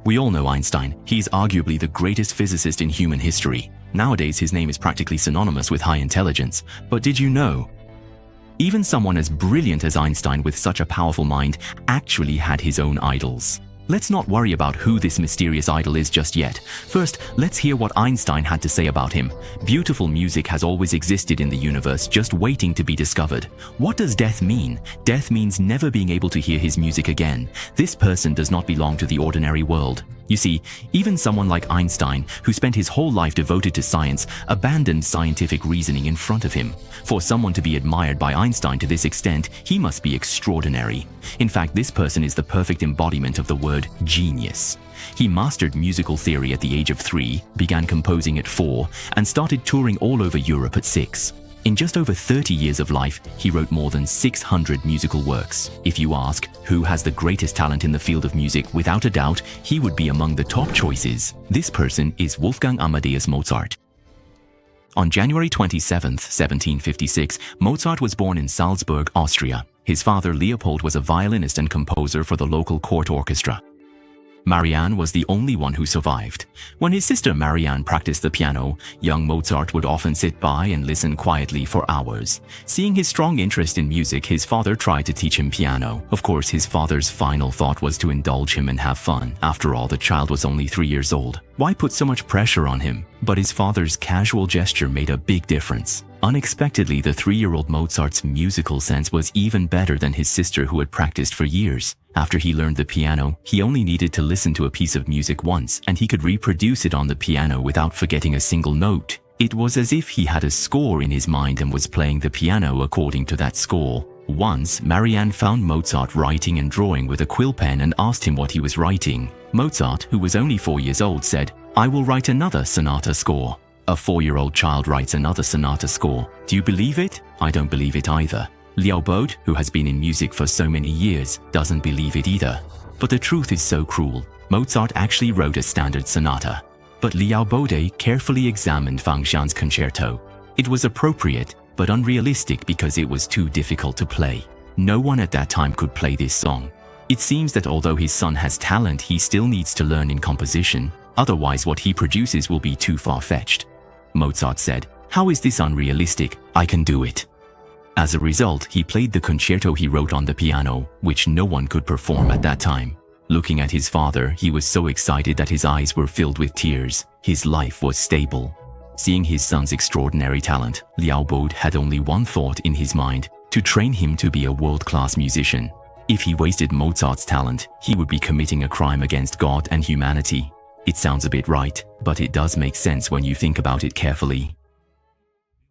We all know Einstein. He's arguably the greatest physicist in human history. Nowadays, his name is practically synonymous with high intelligence. But did you know? Even someone as brilliant as Einstein with such a powerful mind actually had his own idols. Let's not worry about who this mysterious idol is just yet. First, let's hear what Einstein had to say about him. Beautiful music has always existed in the universe, just waiting to be discovered. What does death mean? Death means never being able to hear his music again. This person does not belong to the ordinary world. You see, even someone like Einstein, who spent his whole life devoted to science, abandoned scientific reasoning in front of him. For someone to be admired by Einstein to this extent, he must be extraordinary. In fact, this person is the perfect embodiment of the word genius. He mastered musical theory at the age of 3, began composing at 4, and started touring all over Europe at 6. In just over 30 years of life, he wrote more than 600 musical works. If you ask who has the greatest talent in the field of music, without a doubt, he would be among the top choices. This person is Wolfgang Amadeus Mozart. On January 27, 1756, Mozart was born in Salzburg, Austria. His father, Leopold, was a violinist and composer for the local court orchestra. Marianne was the only one who survived. When his sister Marianne practiced the piano, young Mozart would often sit by and listen quietly for hours. Seeing his strong interest in music, his father tried to teach him piano. Of course, his father's final thought was to indulge him and have fun. After all, the child was only 3 years old. Why put so much pressure on him? But his father's casual gesture made a big difference. Unexpectedly, the 3-year-old Mozart's musical sense was even better than his sister, who had practiced for years. After he learned the piano, he only needed to listen to a piece of music once, and he could reproduce it on the piano without forgetting a single note. It was as if he had a score in his mind and was playing the piano according to that score. Once, Marianne found Mozart writing and drawing with a quill pen and asked him what he was writing. Mozart, who was only 4 years old, said, "I will write another sonata score." A 4-year-old child writes another sonata score. Do you believe it? I don't believe it either. Leopold, who has been in music for so many years, doesn't believe it either. But the truth is so cruel. Mozart actually wrote a standard sonata. But Leopold carefully examined Fang Xian's concerto. It was appropriate, but unrealistic because it was too difficult to play. No one at that time could play this song. It seems that although his son has talent, he still needs to learn in composition. Otherwise, what he produces will be too far-fetched. Mozart said, "How is this unrealistic? I can do it." As a result, he played the concerto he wrote on the piano, which no one could perform at that time. Looking at his father, he was so excited that his eyes were filled with tears. His life was stable. Seeing his son's extraordinary talent, Leopold had only one thought in his mind: to train him to be a world-class musician. If he wasted Mozart's talent, he would be committing a crime against God and humanity. It sounds a bit right, but it does make sense when you think about it carefully.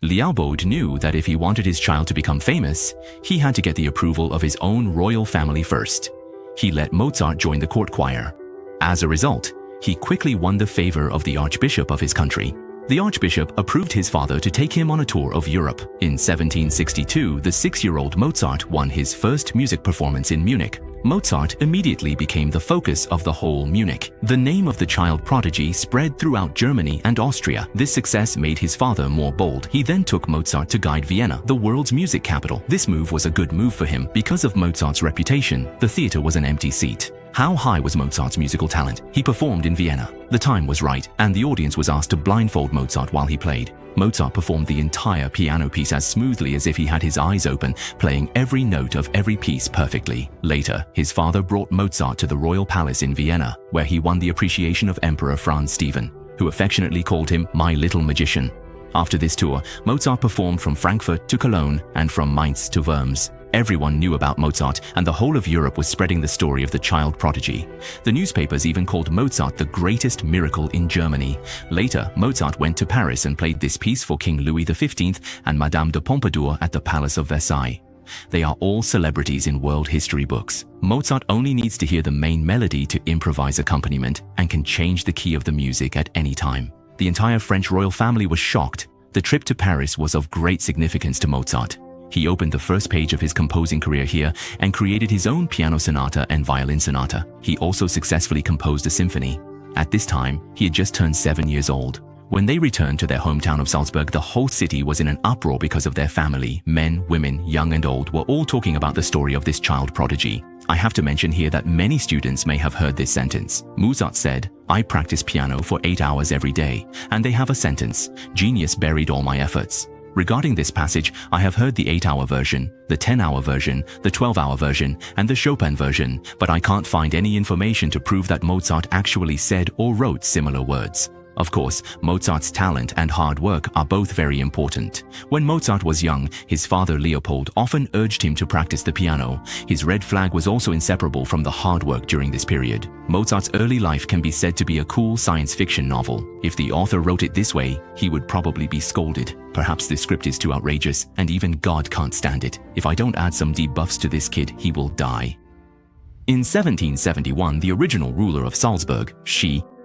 Leopold knew that if he wanted his child to become famous, he had to get the approval of his own royal family first. He let Mozart join the court choir. As a result, he quickly won the favor of the Archbishop of his country. The Archbishop approved his father to take him on a tour of Europe. In 1762, the 6-year-old Mozart won his first music performance in Munich. Mozart immediately became the focus of the whole Munich. The name of the child prodigy spread throughout Germany and Austria. This success made his father more bold. He then took Mozart to guide Vienna, the world's music capital. This move was a good move for him. Because of Mozart's reputation, the theater was an empty seat. How high was Mozart's musical talent? He performed in Vienna. The time was right, and the audience was asked to blindfold Mozart while he played. Mozart performed the entire piano piece as smoothly as if he had his eyes open, playing every note of every piece perfectly. Later, his father brought Mozart to the royal palace in Vienna, where he won the appreciation of Emperor Franz Stephen, who affectionately called him "my little magician." After this tour, Mozart performed from Frankfurt to Cologne and from Mainz to Worms. Everyone knew about Mozart, and the whole of Europe was spreading the story of the child prodigy. The newspapers even called Mozart the greatest miracle in Germany. Later, Mozart went to Paris and played this piece for King Louis XV and Madame de Pompadour at the Palace of Versailles. They are all celebrities in world history books. Mozart only needs to hear the main melody to improvise accompaniment and can change the key of the music at any time. The entire French royal family was shocked. The trip to Paris was of great significance to Mozart. He opened the first page of his composing career here and created his own piano sonata and violin sonata. He also successfully composed a symphony. At this time, he had just turned 7 years old. When they returned to their hometown of Salzburg, the whole city was in an uproar because of their family. Men, women, young and old were all talking about the story of this child prodigy. I have to mention here that many students may have heard this sentence. Mozart said, "I practice piano for 8 hours every day," and they have a sentence, "Genius buried all my efforts." Regarding this passage, I have heard the 8-hour version, the 10-hour version, the 12-hour version, and the Chopin version, but I can't find any information to prove that Mozart actually said or wrote similar words. Of course, Mozart's talent and hard work are both very important. When Mozart was young, his father Leopold often urged him to practice the piano. His red flag was also inseparable from the hard work during this period. Mozart's early life can be said to be a cool science fiction novel. If the author wrote it this way, he would probably be scolded. Perhaps this script is too outrageous, and even God can't stand it. If I don't add some debuffs to this kid, he will die. In 1771, the original ruler of Salzburg,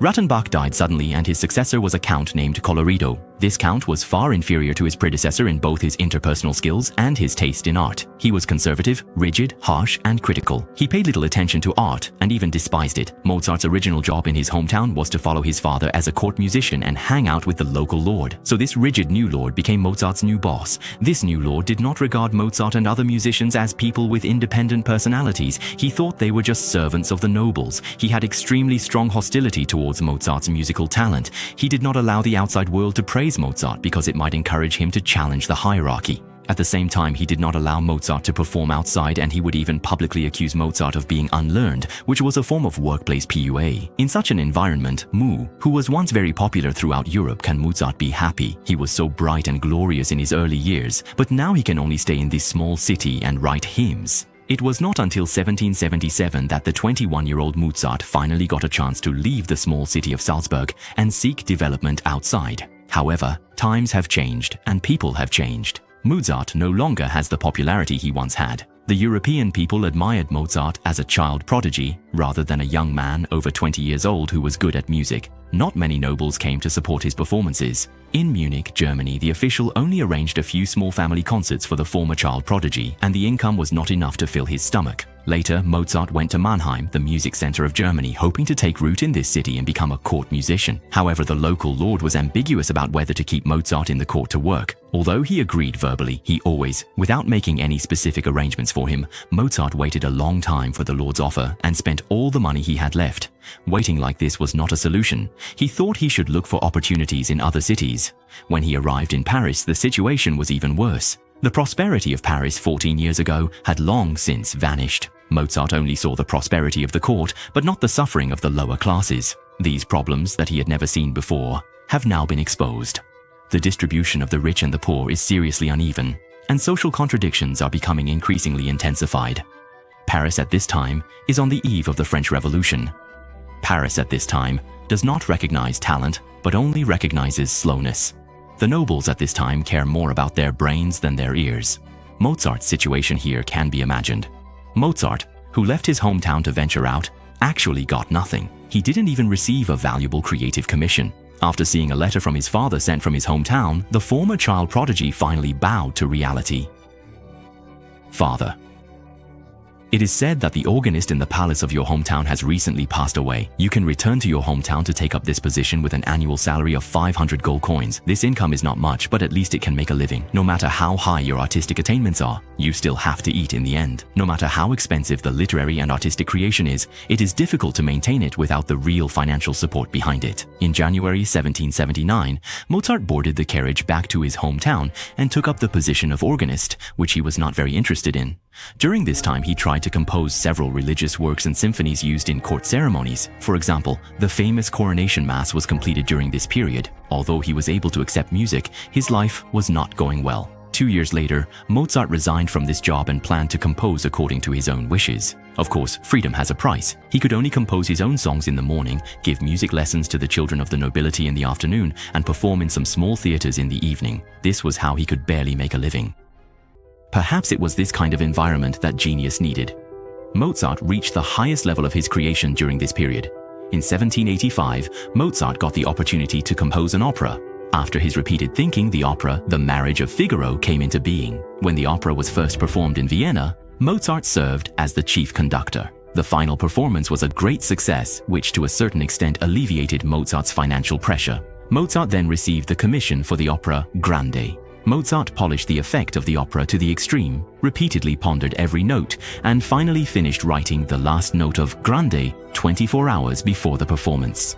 Rattenbach, died suddenly, and his successor was a count named Colloredo. This count was far inferior to his predecessor in both his interpersonal skills and his taste in art. He was conservative, rigid, harsh, and critical. He paid little attention to art and even despised it. Mozart's original job in his hometown was to follow his father as a court musician and hang out with the local lord. So this rigid new lord became Mozart's new boss. This new lord did not regard Mozart and other musicians as people with independent personalities. He thought they were just servants of the nobles. He had extremely strong hostility towards Mozart's musical talent. He did not allow the outside world to praise Mozart because it might encourage him to challenge the hierarchy. At the same time, he did not allow Mozart to perform outside, and he would even publicly accuse Mozart of being unlearned, which was a form of workplace PUA. In such an environment, who was once very popular throughout Europe, can Mozart be happy? He was so bright and glorious in his early years, but now he can only stay in this small city and write hymns. It was not until 1777 that the 21-year-old Mozart finally got a chance to leave the small city of Salzburg and seek development outside. However, times have changed and people have changed. Mozart no longer has the popularity he once had. The European people admired Mozart as a child prodigy rather than a young man over 20 years old who was good at music. Not many nobles came to support his performances. In Munich, Germany, the official only arranged a few small family concerts for the former child prodigy, and the income was not enough to fill his stomach. Later, Mozart went to Mannheim, the music center of Germany, hoping to take root in this city and become a court musician. However, the local lord was ambiguous about whether to keep Mozart in the court to work. Although he agreed verbally, he always, without making any specific arrangements for him, Mozart waited a long time for the lord's offer and spent all the money he had left. Waiting like this was not a solution. He thought he should look for opportunities in other cities. When he arrived in Paris, the situation was even worse. The prosperity of Paris 14 years ago had long since vanished. Mozart only saw the prosperity of the court, but not the suffering of the lower classes. These problems that he had never seen before have now been exposed. The distribution of the rich and the poor is seriously uneven, and social contradictions are becoming increasingly intensified. Paris at this time is on the eve of the French Revolution. Paris at this time does not recognize talent, but only recognizes slowness. The nobles at this time care more about their brains than their ears. Mozart's situation here can be imagined. Mozart, who left his hometown to venture out, actually got nothing. He didn't even receive a valuable creative commission. After seeing a letter from his father sent from his hometown, the former child prodigy finally bowed to reality. Father. It is said that the organist in the palace of your hometown has recently passed away. You can return to your hometown to take up this position with an annual salary of 500 gold coins. This income is not much, but at least it can make a living. No matter how high your artistic attainments are, you still have to eat in the end. No matter how expensive the literary and artistic creation is, it is difficult to maintain it without the real financial support behind it. In January 1779, Mozart boarded the carriage back to his hometown and took up the position of organist, which he was not very interested in. During this time, he tried to compose several religious works and symphonies used in court ceremonies. For example, the famous Coronation Mass was completed during this period. Although he was able to accept music, his life was not going well. 2 years later, Mozart resigned from this job and planned to compose according to his own wishes. Of course, freedom has a price. He could only compose his own songs in the morning, give music lessons to the children of the nobility in the afternoon, and perform in some small theaters in the evening. This was how he could barely make a living. Perhaps it was this kind of environment that genius needed. Mozart reached the highest level of his creation during this period. In 1785, Mozart got the opportunity to compose an opera. After his repeated thinking, the opera, The Marriage of Figaro, came into being. When the opera was first performed in Vienna, Mozart served as the chief conductor. The final performance was a great success, which to a certain extent alleviated Mozart's financial pressure. Mozart then received the commission for the opera Grande. Mozart polished the effect of the opera to the extreme, repeatedly pondered every note, and finally finished writing the last note of Grande 24 hours before the performance.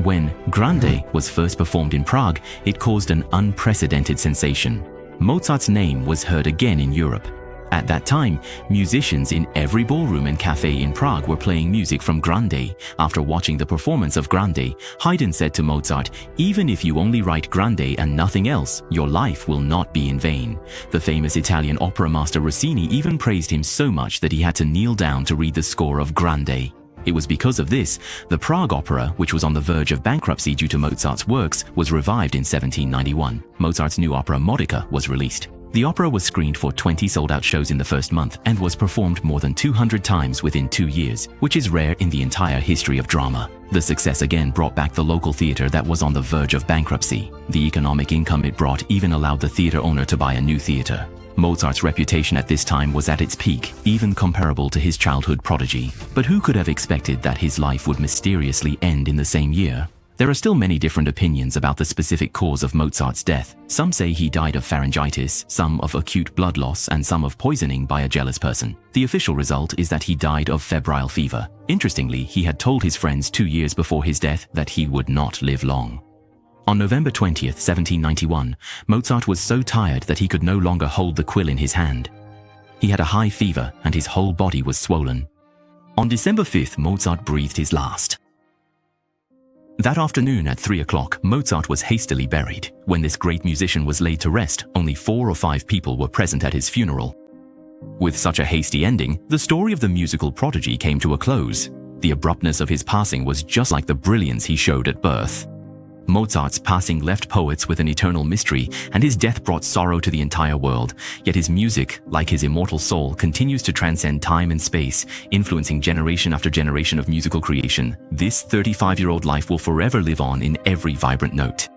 When Grande was first performed in Prague, it caused an unprecedented sensation. Mozart's name was heard again in Europe. At that time, musicians in every ballroom and cafe in Prague were playing music from Grande. After watching the performance of Grande, Haydn said to Mozart, "Even if you only write Grande and nothing else, your life will not be in vain." The famous Italian opera master Rossini even praised him so much that he had to kneel down to read the score of Grande. It was because of this, the Prague Opera, which was on the verge of bankruptcy due to Mozart's works, was revived in 1791. Mozart's new opera Modica was released. The opera was screened for 20 sold-out shows in the first month and was performed more than 200 times within 2 years, which is rare in the entire history of drama. The success again brought back the local theater that was on the verge of bankruptcy. The economic income it brought even allowed the theater owner to buy a new theater. Mozart's reputation at this time was at its peak, even comparable to his childhood prodigy. But who could have expected that his life would mysteriously end in the same year? There are still many different opinions about the specific cause of Mozart's death. Some say he died of pharyngitis, some of acute blood loss, and some of poisoning by a jealous person. The official result is that he died of febrile fever. Interestingly, he had told his friends 2 years before his death that he would not live long. On November 20th, 1791, Mozart was so tired that he could no longer hold the quill in his hand. He had a high fever and his whole body was swollen. On December 5th, Mozart breathed his last. That afternoon at 3 o'clock, Mozart was hastily buried. When this great musician was laid to rest, only 4 or 5 people were present at his funeral. With such a hasty ending, the story of the musical prodigy came to a close. The abruptness of his passing was just like the brilliance he showed at birth. Mozart's passing left poets with an eternal mystery, and his death brought sorrow to the entire world. Yet his music, like his immortal soul, continues to transcend time and space, influencing generation after generation of musical creation. This 35-year-old life will forever live on in every vibrant note.